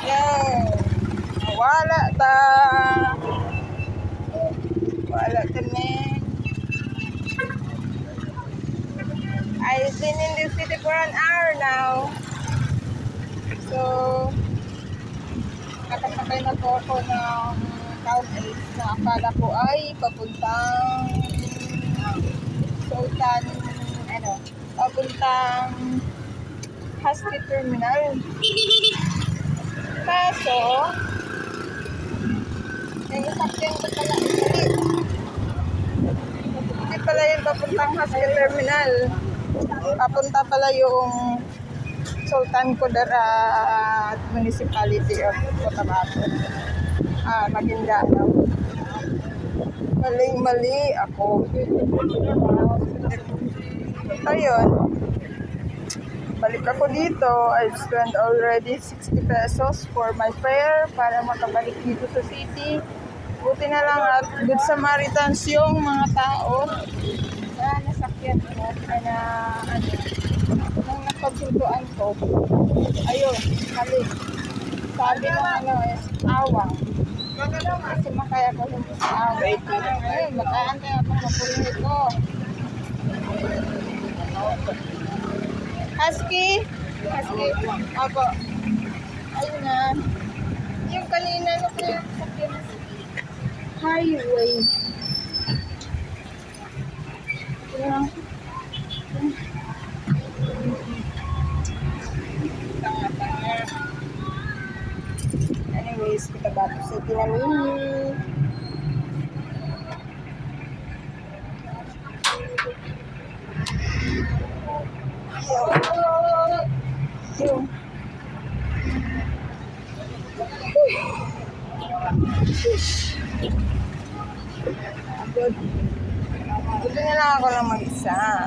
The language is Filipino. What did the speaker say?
Yan. Wala ta. Wala ta men. I've been in this city for an hour now. So, nakasakay na po ako ng Town 8 na akala ko ay papuntang Sultan, papuntang Husky Terminal. Kaso, yung sakyan ko pala hindi pala yung papuntang Husky Terminal. Papunta pala yung Sultan Kudarat Municipality of Cotabato. Maguindanao. Maling-mali ako. Ayun. Balik ako dito. I spent already 60 pesos for my fare para makabalik dito sa city. Buti na lang at Good Samaritans yung mga tao na nasakyan ko na nang napagsunduan ko. Ayun, mali. Sabi ng awang. Kasi makaya ko hindi sa awang. Ayun, makaantay ako ng pulis ko. Husky? Husky. Ako. Ayun na. Yung kanina na ko yung sakyan. Highway. Yeah. Anyways, Cotabato City na mini. Yung. Good. Buti na lang ako lang mag-isa.